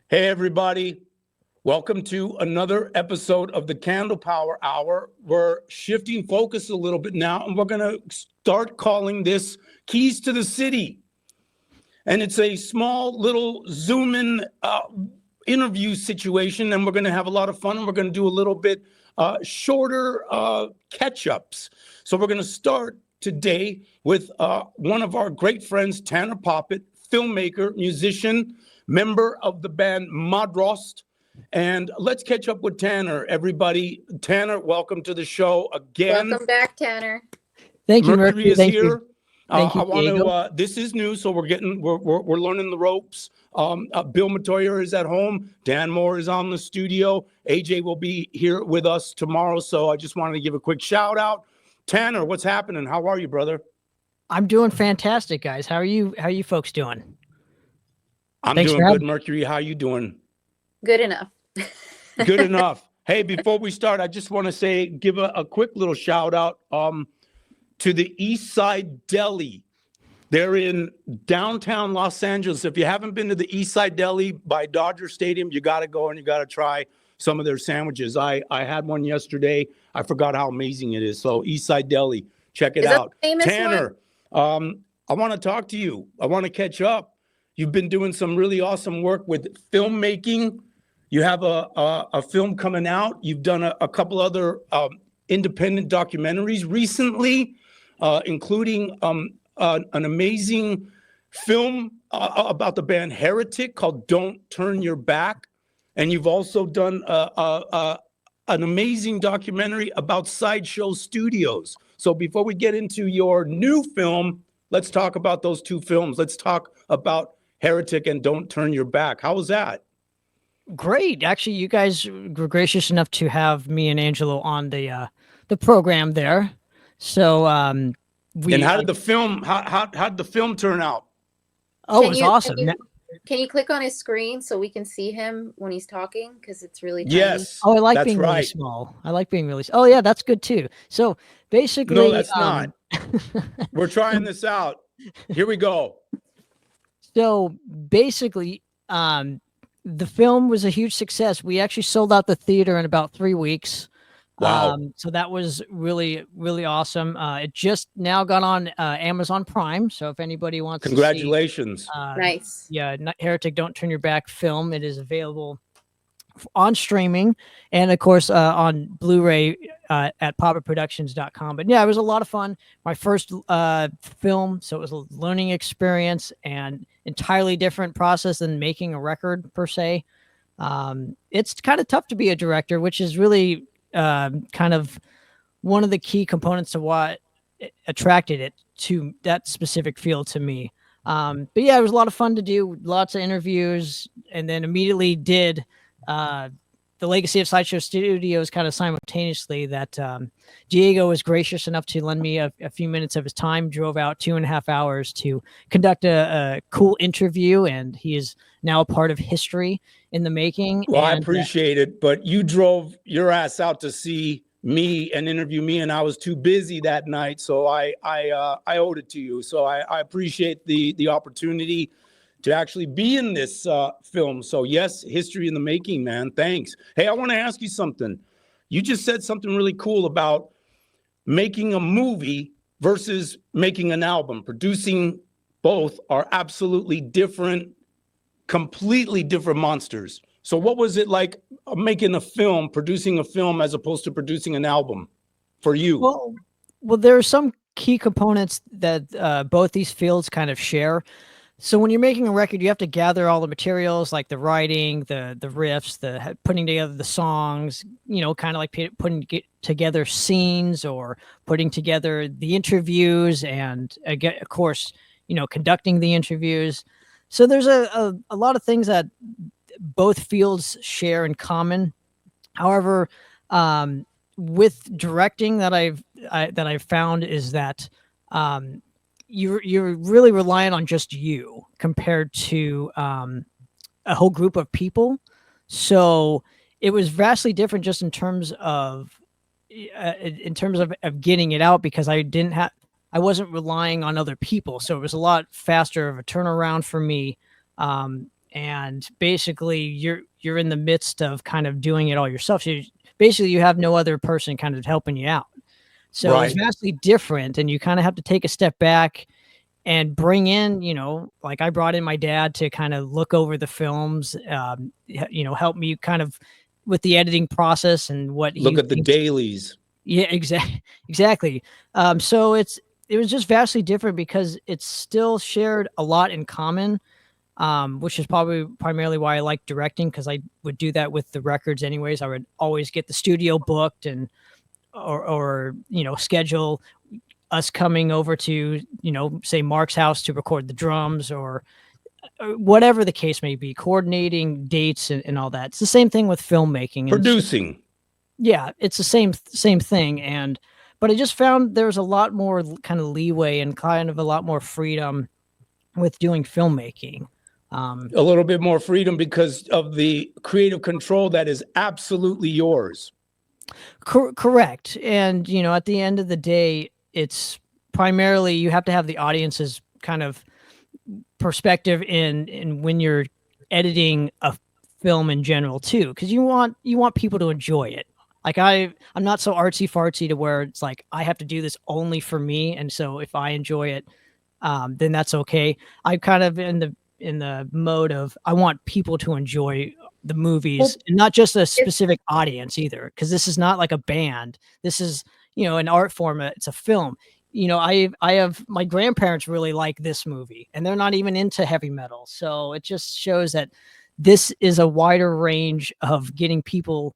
Hey, everybody. Welcome to another episode of the CandlePower Hour. We're shifting focus a little bit now, and we're going to start calling this Keys to the City. And it's a small little Zoom-in interview situation, and we're going to have a lot of fun, and we're going to do a little bit shorter catch-ups. So we're going to start today with one of our great friends, Tanner Poppitt, filmmaker, musician, member of the band Madrost. And let's catch up with Tanner, everybody. Tanner, welcome to the show again. Welcome back, Tanner. Thank you, Mercury is Thank here. you. Thank you, I want Diego. to. This is new, so we're learning the ropes. Bill Matoyer is at home. Dan Moore is on the studio. AJ will be here with us tomorrow. So I just wanted to give a quick shout out. Tanner, what's happening? How are you, brother? I'm doing fantastic, guys. How are you? How are you folks doing? I'm Thanks doing for good, Mercury. How you doing? Good enough. Good enough. Hey, before we start, I just want to give a quick little shout out to the East Side Deli. They're in downtown Los Angeles. If you haven't been to the East Side Deli by Dodger Stadium, you got to go and you got to try some of their sandwiches. I had one yesterday. I forgot how amazing it is. So East Side Deli, check it out. Tanner, I want to talk to you. I want to catch up. You've been doing some really awesome work with filmmaking. You have a film coming out. You've done a couple other independent documentaries recently, including an amazing film about the band Heretic called Don't Turn Your Back. And you've also done an amazing documentary about Cideshow Studios. So before we get into your new film, let's talk about those two films. Let's talk about Heretic and Don't Turn Your Back. How was that? Great. Actually, you guys were gracious enough to have me and Angelo on the program there. So and how did the film how did the film turn out? Oh, it was awesome. Can you click on his screen so we can see him when he's talking? Because it's really tiny. Yes. Oh, I like being really small. I like being really. Oh, yeah, that's good too. So basically, no, that's not. We're trying this out. Here we go. So basically, the film was a huge success. We actually sold out the theater in about 3 weeks. Wow. So that was really, really awesome. It just now got on Amazon Prime. So if anybody wants Congratulations. to see, nice. Yeah, Heretic, Don't Turn Your Back film. It is available on streaming and, of course, on Blu-ray at poppittproductions.com. But yeah, it was a lot of fun. My first film, so it was a learning experience and entirely different process than making a record per se. It's kind of tough to be a director, which is really kind of one of the key components of what attracted it to that specific field to me. But yeah, it was a lot of fun to do, lots of interviews, and then immediately did the Legacy of Cideshow Studios kind of simultaneously. That Diego was gracious enough to lend me a few minutes of his time, drove out 2.5 hours to conduct a cool interview, and he is now a part of history in the making. Well, I appreciate it, but you drove your ass out to see me and interview me, and I was too busy that night, so I owed it to you. So I appreciate the opportunity to actually be in this film. So yes, history in the making, man. Thanks. Hey, I want to ask you something. You just said something really cool about making a movie versus making an album. Producing both are absolutely different, completely different monsters. So what was it like making a film, producing a film as opposed to producing an album for you? Well, there are some key components that both these fields kind of share. So when you're making a record, you have to gather all the materials, like the writing, the riffs, the putting together the songs, kind of like putting together scenes or putting together the interviews and, again, of course, conducting the interviews. So there's a lot of things that both fields share in common. However, with directing that I've found is that you're really relying on just you compared to a whole group of people. So it was vastly different just in terms of getting it out, because I wasn't relying on other people. So it was a lot faster of a turnaround for me. and basically you're in the midst of kind of doing it all yourself. So basically you have no other person kind of helping you out. So it's Right. vastly different, and you kind of have to take a step back and bring in, like I brought in my dad to kind of look over the films, help me kind of with the editing process and what Look he at the thinks. dailies. Yeah, exactly. So it was just vastly different because it's still shared a lot in common, which is probably primarily why I like directing, because I would do that with the records anyways. I would always get the studio booked and or schedule us coming over to, say Mark's house to record the drums or whatever the case may be, coordinating dates and all that. It's the same thing with filmmaking. And Producing. yeah, it's the same thing. But I just found there's a lot more kind of leeway and kind of a lot more freedom with doing filmmaking. A little bit more freedom because of the creative control that is absolutely yours. Correct. And, at the end of the day, it's primarily you have to have the audience's kind of perspective in when you're editing a film in general too, because you want people to enjoy it. Like I'm not so artsy fartsy to where it's like I have to do this only for me, and so if I enjoy it, then that's okay. I'm kind of in the mode of I want people to enjoy the movies, and not just a specific audience either, because this is not like a band. This is an art form. It's a film. I have my grandparents really like this movie, and they're not even into heavy metal, so it just shows that this is a wider range of getting people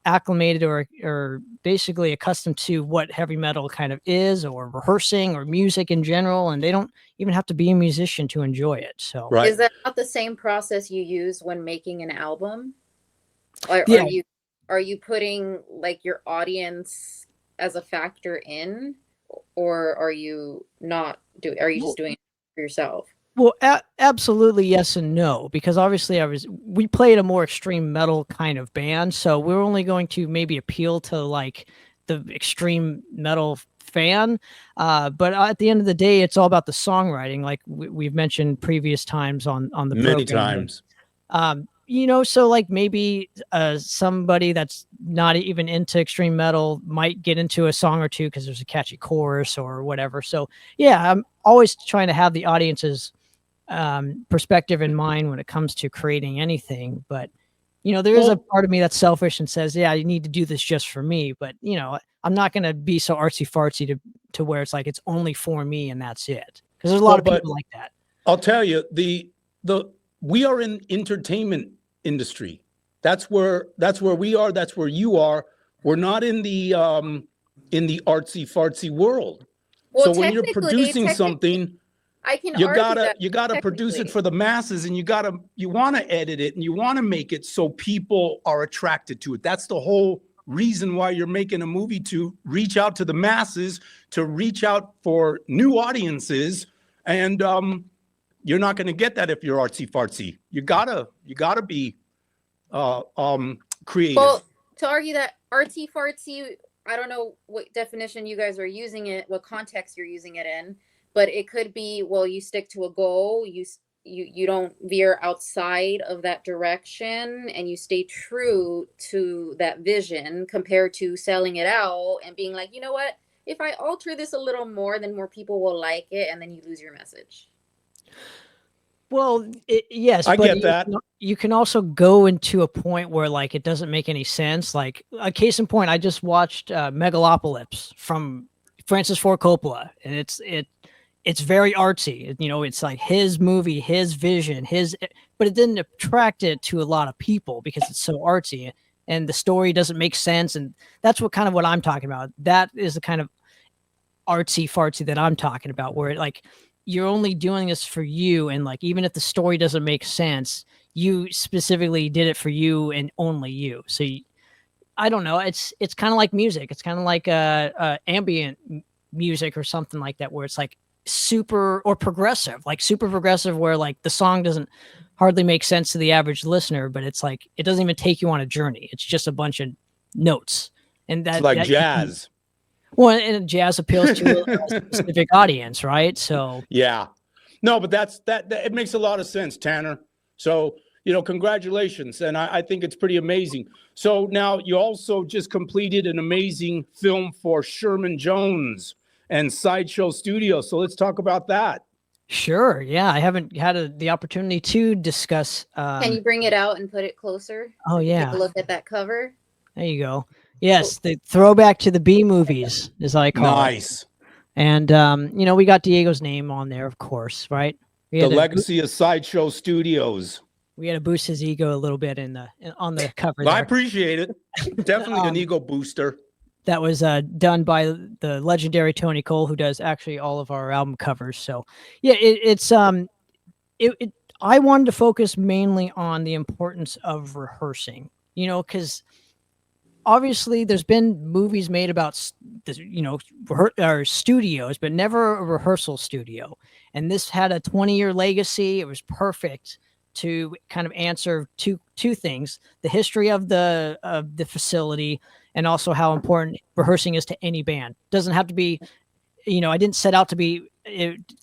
acclimated or basically accustomed to what heavy metal kind of is, or rehearsing, or music in general, and they don't even have to be a musician to enjoy it. So Right. Is that not the same process you use when making an album? Or Yeah. are you putting like your audience as a factor in, or are you not doing? Are you just doing it for yourself? Well, absolutely yes and no, because obviously we played a more extreme metal kind of band, so we're only going to maybe appeal to like the extreme metal fan. But at the end of the day, it's all about the songwriting, like we've mentioned previous times on the Many program. times. So like maybe somebody that's not even into extreme metal might get into a song or two because there's a catchy chorus or whatever. So yeah, I'm always trying to have the audience's perspective in mind when it comes to creating anything. But there is a part of me that's selfish and says, yeah, you need to do this just for me. But I'm not going to be so artsy fartsy to where it's like it's only for me and that's it, because there's a lot of people like that. I'll tell you, we are in entertainment industry. That's where we are. That's where you are. We're not in the artsy fartsy world. Well, so when you're producing something, you gotta produce it for the masses, and you want to edit it, and you want to make it so people are attracted to it. That's the whole reason why you're making a movie, to reach out to the masses, to reach out for new audiences. And you're not going to get that if you're artsy fartsy. You gotta be creative. Well, to argue that artsy fartsy, I don't know what definition you guys are using it, what context you're using it in, but it could be, well, you stick to a goal, you don't veer outside of that direction, and you stay true to that vision, compared to selling it out and being like, you know what, if I alter this a little more, then more people will like it, and then you lose your message. Well, yes, I but get that. You can also go into a point where like it doesn't make any sense. Like a case in point, I just watched Megalopolis from Francis Ford Coppola, and it's very artsy. It's like his movie, his vision, but it didn't attract it to a lot of people because it's so artsy and the story doesn't make sense. And that's what I'm talking about. That is the kind of artsy fartsy that I'm talking about, where like you're only doing this for you, and like even if the story doesn't make sense, you specifically did it for you and only you. So I don't know. It's kind of like music. It's kind of like ambient music or something like that, where it's like super progressive, where like the song doesn't hardly make sense to the average listener, but it's like it doesn't even take you on a journey. It's just a bunch of notes, and It's like jazz. Well, and jazz appeals to a specific audience, right? So yeah, no, but that it makes a lot of sense, Tanner. So, congratulations. And I think it's pretty amazing. So now you also just completed an amazing film for Sherman Jones and Cideshow Studios. So let's talk about that. Sure. Yeah, I haven't had the opportunity to discuss. Can you bring it out and put it closer? Oh, yeah. Take a look at that cover. There you go. Yes, the throwback to the B movies, as I call it. Nice. And we got Diego's name on there, of course, right? The legacy of Cideshow Studios. We had to boost his ego a little bit on the cover. I appreciate it. Definitely an ego booster. That was done by the legendary Tony Cole, who does actually all of our album covers. So yeah, I wanted to focus mainly on the importance of rehearsing, because obviously there's been movies made about studios, but never a rehearsal studio. And this had a 20-year legacy. It was perfect to kind of answer two things: the history of the facility, and also how important rehearsing is to any band. Doesn't have to be, I didn't set out to be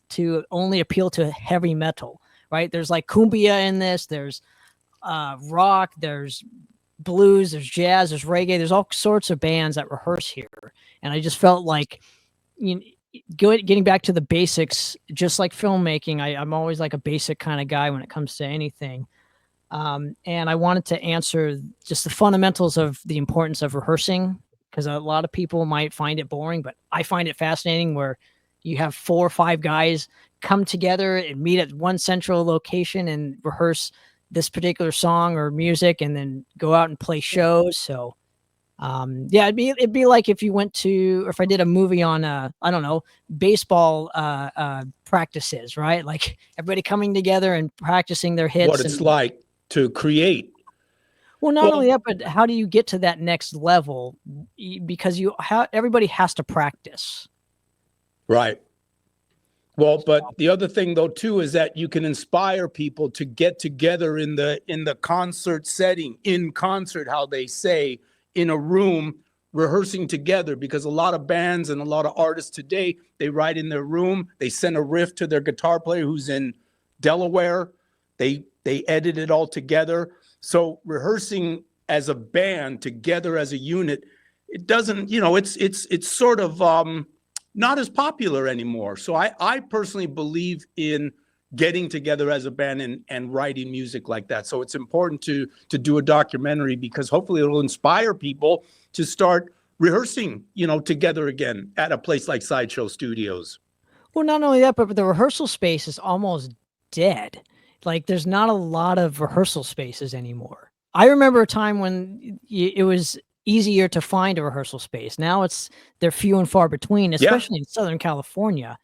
to only appeal to heavy metal, right? There's like cumbia in this. There's rock. There's blues. There's jazz. There's reggae. There's all sorts of bands that rehearse here, and I just felt like, getting back to the basics, just like filmmaking, I'm always like a basic kind of guy when it comes to anything. And I wanted to answer just the fundamentals of the importance of rehearsing, because a lot of people might find it boring, but I find it fascinating, where you have 4 or 5 guys come together and meet at one central location and rehearse this particular song or music, and then go out and play shows. So it'd be like if you went to, or if I did a movie on, I don't know, baseball practices, right? Like everybody coming together and practicing their hits. What it's like to create. Well, not only that, but how do you get to that next level? Because everybody has to practice. Right. Well, but the other thing though too is that you can inspire people to get together in the concert setting, in concert, how they say, in a room rehearsing together, because a lot of bands and a lot of artists today, they write in their room, they send a riff to their guitar player who's in Delaware, they edit it all together. So rehearsing as a band together as a unit, it doesn't, it's sort of not as popular anymore. So I personally believe in getting together as a band and writing music like that. So it's important to do a documentary, because hopefully it'll inspire people to start rehearsing, together again at a place like Cideshow Studios. Well, not only that, but the rehearsal space is almost dead. Like there's not a lot of rehearsal spaces anymore. I remember a time when it was easier to find a rehearsal space. Now they're few and far between, especially in Southern California.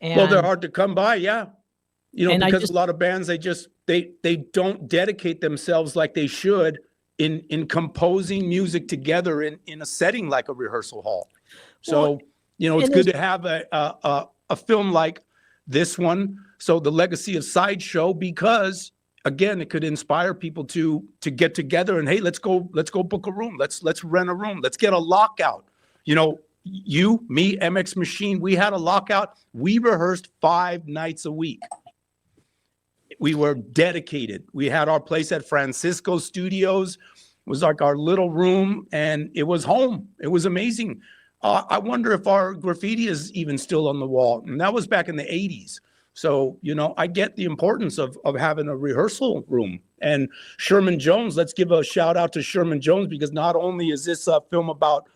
And well, they're hard to come by. Yeah. Because a lot of bands, they don't dedicate themselves like they should in composing music together in a setting like a rehearsal hall. So, it's good to have a film like this one. So the legacy of Cideshow, because again, it could inspire people to get together and, hey, let's go book a room. Let's rent a room. Let's get a lockout. You, me, MX Machine, we had a lockout. We rehearsed 5 nights a week. We were dedicated. We had our place at Francisco Studios. It was like our little room, and it was home. It was amazing. I wonder if our graffiti is even still on the wall. And that was back in the 80s. So, I get the importance of having a rehearsal room. And Sherman Jones, let's give a shout out to Sherman Jones, because not only is this a film about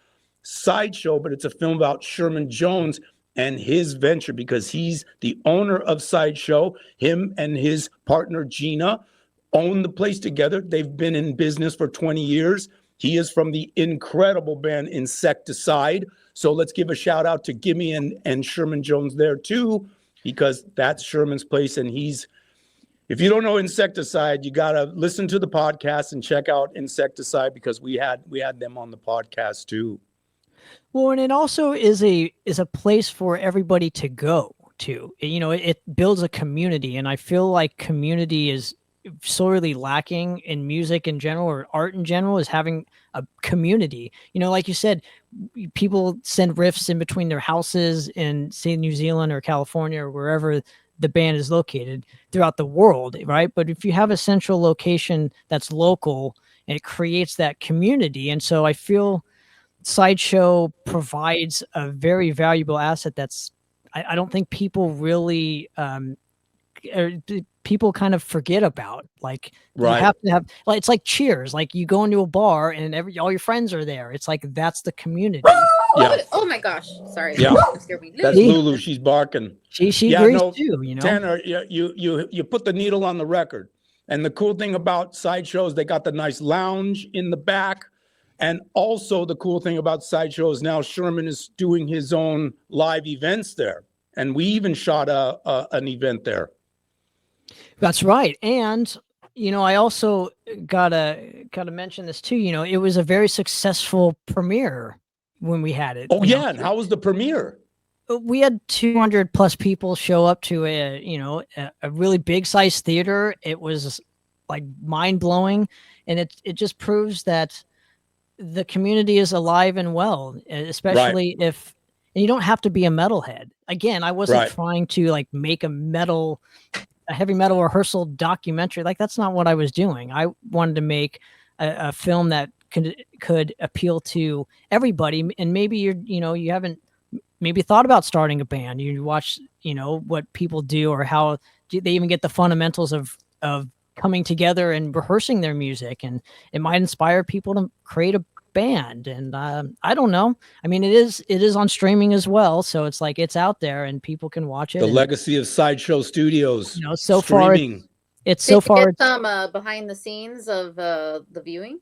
Cideshow, but it's a film about Sherman Jones and his venture, because he's the owner of Cideshow. Him and his partner Gina own the place together. They've been in business for 20 years. He is from the incredible band Insecticide. So let's give a shout out to Gimme and Sherman Jones there too, because that's Sherman's place. And if you don't know Insecticide, you got to listen to the podcast and check out Insecticide, because we had them on the podcast too. Well, and it also is a place for everybody to go to. It builds a community, and I feel like community is sorely lacking in music in general, or art in general, is having a community. Like you said, people send riffs in between their houses in, say, New Zealand or California or wherever the band is located throughout the world, right? But if you have a central location that's local, it creates that community. And so I feel Sideshow provides a very valuable asset that's I don't think people really people kind of forget about. Like you Right. have to have, like, it's like Cheers, like you go into a bar and all your friends are there. It's like that's the community. Yeah. Oh my gosh. Sorry. Yeah. That scared me. That's See? Lulu. She's barking. She Yeah, agrees no, too, you know. Tanner, you put the needle on the record. And the cool thing about Sideshow is they got the nice lounge in the back. And also the cool thing about Sideshow is now Sherman is doing his own live events there. And we even shot an event there. That's right. And you know, I also gotta mention this too. You know, it was a very successful premiere when we had it. Oh you yeah, know. and how was the premiere? We had 200 plus people show up to a really big size theater. It was like mind blowing, and it just proves that the community is alive and well, especially if, and you don't have to be a metalhead. Again, I wasn't trying to like make a heavy metal rehearsal documentary. Like that's not what I was doing. I wanted to make a film that could appeal to everybody. And maybe you haven't maybe thought about starting a band. You watch, what people do or how they even get the fundamentals of coming together and rehearsing their music, and it might inspire people to create a band. And I don't know. I mean, it is on streaming as well, so it's like it's out there and people can watch it. The legacy of Sideshow Studios. So streaming. far, it's so far. Get some behind the scenes of the viewing.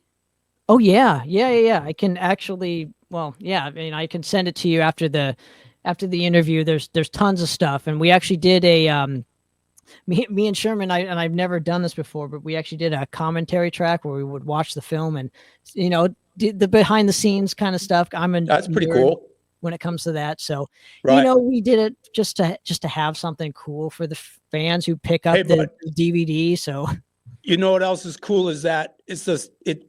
Oh yeah. I can actually. Well, yeah. I mean, I can send it to you after the interview. There's tons of stuff, and we actually did a me and Sherman, I've never done this before, but we actually did a commentary track where we would watch the film and, did the behind the scenes kind of stuff. That's pretty cool when it comes to that. So, right. We did it just to have something cool for the fans who pick up the DVD. So, you know what else is cool is that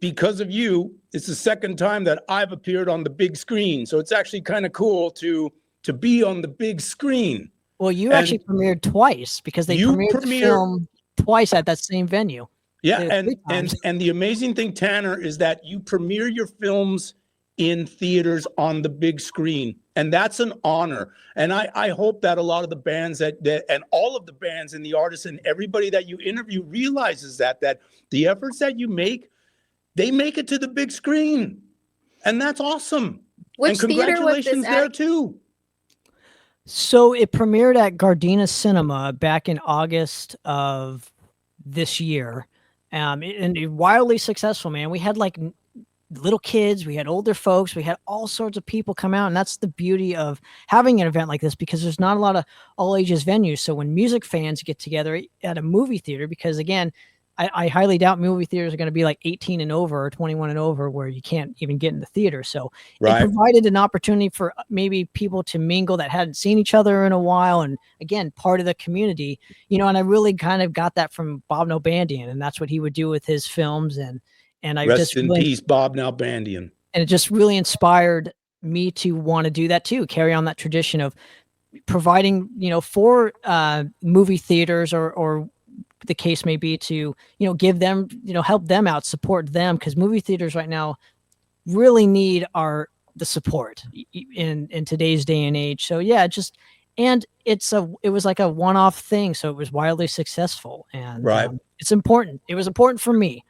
because of you, it's the second time that I've appeared on the big screen. So it's actually kind of cool to be on the big screen. Well, you actually premiered twice because they premiered the film twice at that same venue. Yeah, and the amazing thing, Tanner, is that you premiere your films in theaters on the big screen, and that's an honor. And I hope that a lot of the bands that and all of the bands and the artists and everybody that you interview realizes that the efforts that you make, they make it to the big screen, and that's awesome. Which and congratulations there too. So it premiered at Gardena Cinema back in August of this year. And wildly successful, man. We had like little kids, we had older folks, we had all sorts of people come out. And that's the beauty of having an event like this, because there's not a lot of all ages venues. So when music fans get together at a movie theater, because again, I highly doubt movie theaters are going to be like 18 and over or 21 and over where you can't even get in the theater. So it provided an opportunity for maybe people to mingle that hadn't seen each other in a while. And again, part of the community, and I really kind of got that from Bob Nalbandian, and that's what he would do with his films. And I rest in peace, Bob Nalbandian. And it just really inspired me to want to do that too, carry on that tradition of providing, for movie theaters or the case may be to, give them, help them out, support them, because movie theaters right now really need the support in today's day and age. So yeah, it was like a one-off thing. So it was wildly successful, and it's important. It was important for me.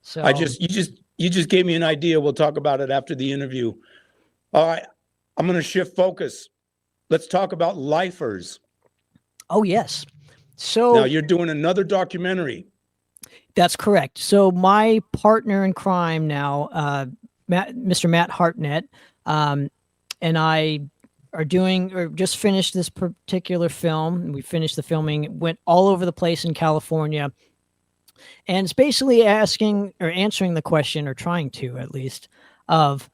So you just gave me an idea. We'll talk about it after the interview. All right. I'm going to shift focus. Let's talk about lifers. Oh yes. So now you're doing another documentary. That's correct. So my partner in crime now, Mr. Matt Hartnett, and I just finished this particular film. We finished the filming. It went all over the place in California. And it's basically asking or answering the question, or trying to at least, of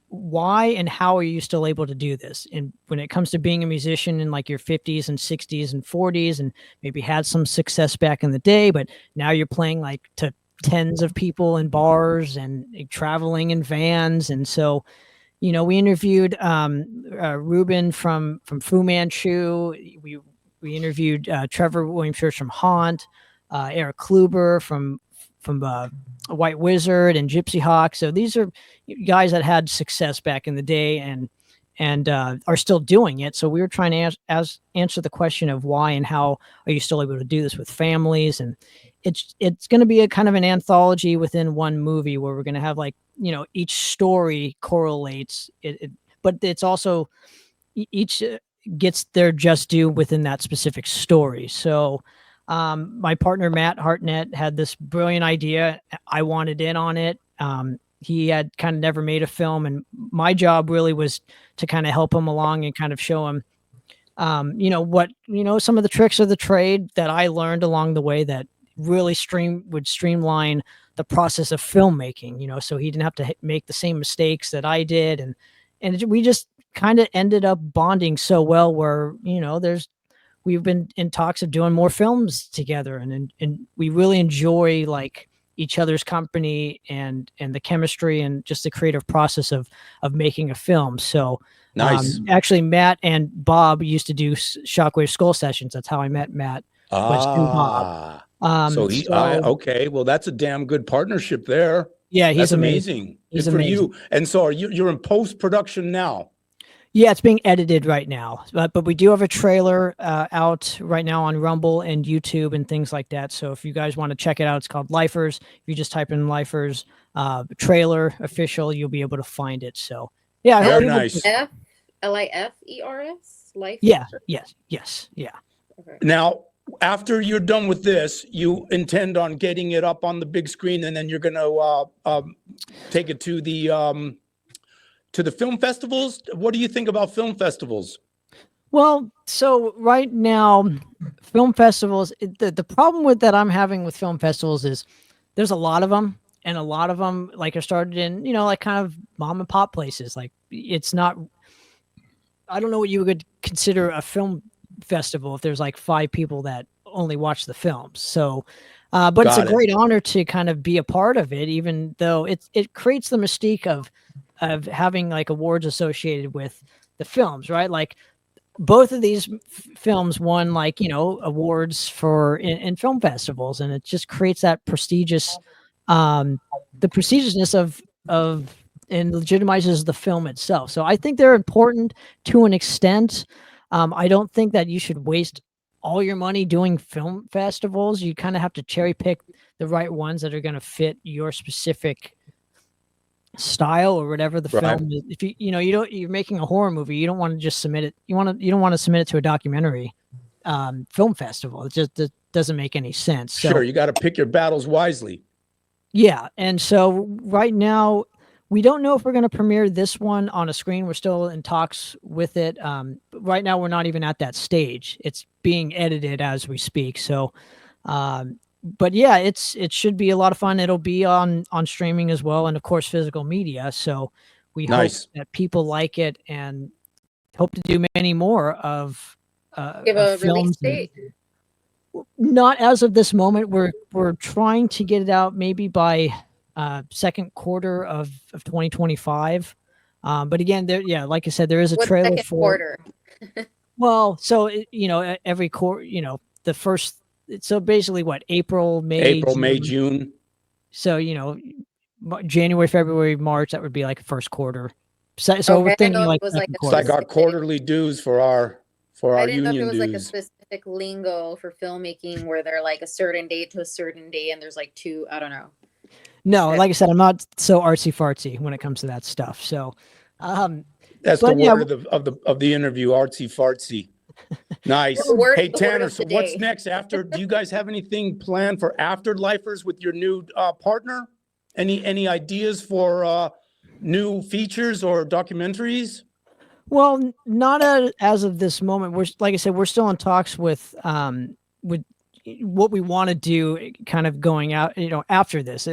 why and how are you still able to do this? And when it comes to being a musician in like your 50s and 60s and 40s, and maybe had some success back in the day, but now you're playing like to tens of people in bars and traveling in vans. And so, we interviewed Ruben from Fu Manchu. We We interviewed Trevor William Church from Haunt, Eric Kluber from White Wizard and Gypsy Hawk. So these are guys that had success back in the day and are still doing it. So we were trying to answer the question of why and how are you still able to do this with families. And it's going to be a kind of an anthology within one movie where we're going to have like, you know, each story correlates but it's also each gets their just due within that specific story. So my partner, Matt Hartnett, had this brilliant idea. I wanted in on it. He had kind of never made a film, and my job really was to kind of help him along and kind of show him, some of the tricks of the trade that I learned along the way that really would streamline the process of filmmaking, so he didn't have to make the same mistakes that I did. And we just kind of ended up bonding so well where, we've been in talks of doing more films together, and we really enjoy like each other's company and the chemistry and just the creative process of making a film. So nice. Actually, Matt and Bob used to do Shockwave Skull Sessions. That's how I met Matt. Was through Bob. Okay. Well, that's a damn good partnership there. Yeah, he's that's amazing. He's good for amazing. you. And so you're in post-production now? Yeah, it's being edited right now, but we do have a trailer out right now on Rumble and YouTube and things like that. So if you guys want to check it out, it's called Lifers. If you just type in Lifers trailer official, you'll be able to find it. So yeah, I very nice. Lifers. Life. Yeah. Yes. Yeah. Okay. Now, after you're done with this, you intend on getting it up on the big screen, and then you're going to take it to the film festivals. What do you think about film festivals? Well, so right now, film festivals, the problem with that I'm having with film festivals is there's a lot of them, and a lot of them like are started in, like kind of mom and pop places. Like it's not, I don't know what you would consider a film festival if there's like 5 people that only watch the films. So, but it's a great honor to kind of be a part of it, even though it creates the mystique of having like awards associated with the films, right? Like both of these films won like, awards for in film festivals, and it just creates that prestigious, the prestigiousness of and legitimizes the film itself. So I think they're important to an extent. I don't think that you should waste all your money doing film festivals. You kind of have to cherry pick the right ones that are going to fit your specific style or whatever the film is. If you're making a horror movie, you don't want to just submit it. You don't want to submit it to a documentary film festival. It just doesn't make any sense. So, sure, you got to pick your battles wisely. Yeah, and so right now we don't know if we're going to premiere this one on a screen. We're still in talks with it. Right now, we're not even at that stage. It's being edited as we speak. So, but yeah, it should be a lot of fun. It'll be on streaming as well, and of course, physical media. So we hope that people like it, and hope to do many more of give a release date. Not as of this moment. We're trying to get it out maybe by second quarter of 2025. But again, like I said, there is a trailer for quarter. Well, so every quarter, the first. So basically, what April, May, June. So January, February, March. That would be like first quarter. So we're thinking like it's like our quarterly dues for our I didn't know if it was dues. like a specific lingo for filmmaking where they're like a certain date to a certain day, and there's like 2. I don't know. No, like I said, I'm not so artsy fartsy when it comes to that stuff. So that's the word of the interview, artsy fartsy. Nice. Hey Tanner, so what's next after? Do you guys have anything planned for after Lifers with your new partner? Any ideas for new features or documentaries? Well, not as of this moment. Like I said, we're still in talks with what we want to do, kind of going out, after this.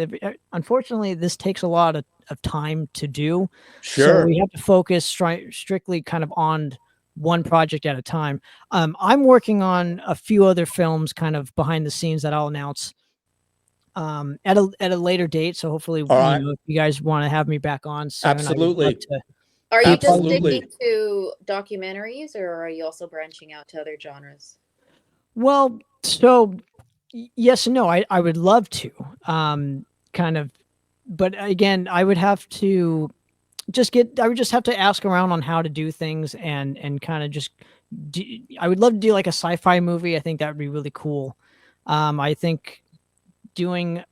Unfortunately, this takes a lot of time to do. Sure. So we have to focus strictly kind of on one project at a time. I'm working on a few other films kind of behind the scenes that I'll announce at a later date. So hopefully, if you guys want to have me back on soon, absolutely. Are you just sticking to documentaries, or are you also branching out to other genres? Well, so yes and no. I would love to, kind of, but again, I would have to I would just have to ask around on how to do things and kind of just I would love to do like a sci-fi movie. I think that would be really cool. I think doing,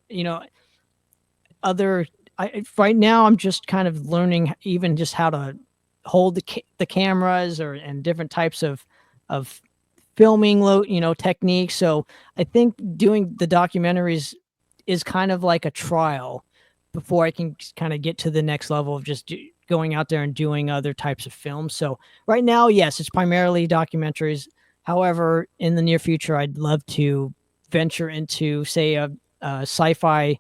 right now I'm just kind of learning even just how to hold the cameras and different types of filming techniques. So I think doing the documentaries is kind of like a trial before I can kind of get to the next level of just going out there and doing other types of films. So right now, yes, it's primarily documentaries. However, in the near future, I'd love to venture into, say, a sci-fi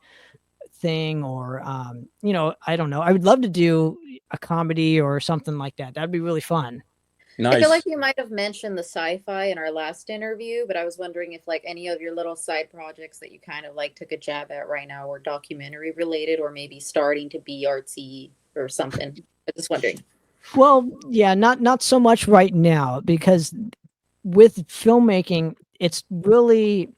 thing, or I don't know. I would love to do a comedy or something like that. That'd be really fun. I feel Nice. like you might have mentioned the sci-fi in our last interview, but I was wondering if like any of your little side projects that you kind of like took a jab at right now were documentary related, or maybe starting to be artsy or something. I was just wondering. Well, yeah, not so much right now, because with filmmaking, it's really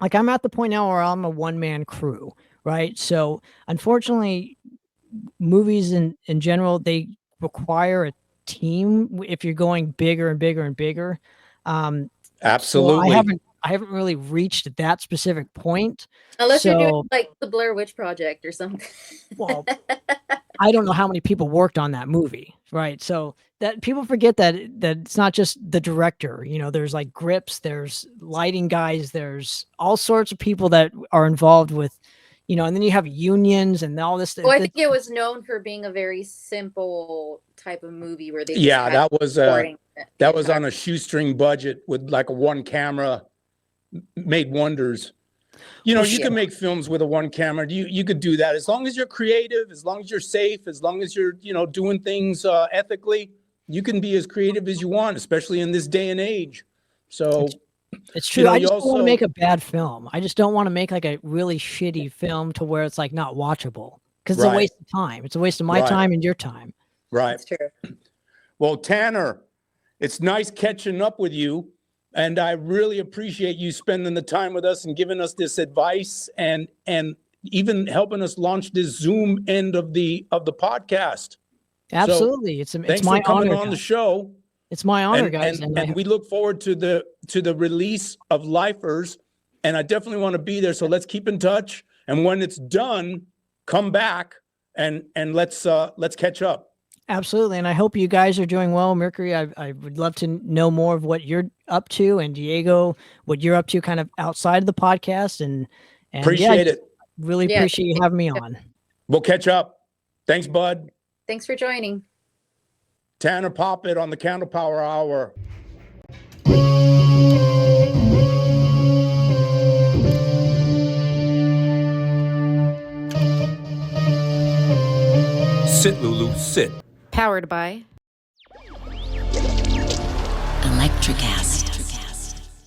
like I'm at the point now where I'm a one-man crew, right? So unfortunately, movies in general, they require a team if you're going bigger and bigger and bigger. So Absolutely. I haven't really reached that specific point. Unless you're doing So, like the Blair Witch Project or something. well, I don't know how many people worked on that movie, right? So that people forget that it's not just the director. There's like grips, there's lighting guys, there's all sorts of people that are involved with, and then you have unions and all this. Well, I think it was known for being a very simple type of movie where they just Yeah, had that was recording the that was entire- on a shoestring budget with like a one camera, made wonders. You For can sure. make films with a one camera. You could do that as long as you're creative, as long as you're safe, as long as you're doing things ethically. You can be as creative as you want, especially in this day and age. So It's true. I you just don't want to also- make a bad film. I just don't want to make like a really shitty film to where it's like not watchable, because it's a Right. waste of time. It's a waste of my Right. time and your time. right. That's true. Well, Tanner, it's nice catching up with you. And I really appreciate you spending the time with us and giving us this advice and even helping us launch this Zoom end of the podcast. Absolutely. It's Thanks my for coming honor, on the guys. show. It's my honor, And, guys. and we look forward to the release of Lifers. And I definitely want to be there. So let's keep in touch. And when it's done, come back and let's catch up. Absolutely. And I hope you guys are doing well. Mercury, I would love to know more of what you're up to, and Diego, what you're up to kind of outside of the podcast. And Appreciate it. Really Yeah. appreciate you having me on. We'll catch up. Thanks, bud. Thanks for joining. Tanner Poppitt on the CandlePower Hour. Sit, Lulu, sit. Powered by Electricast.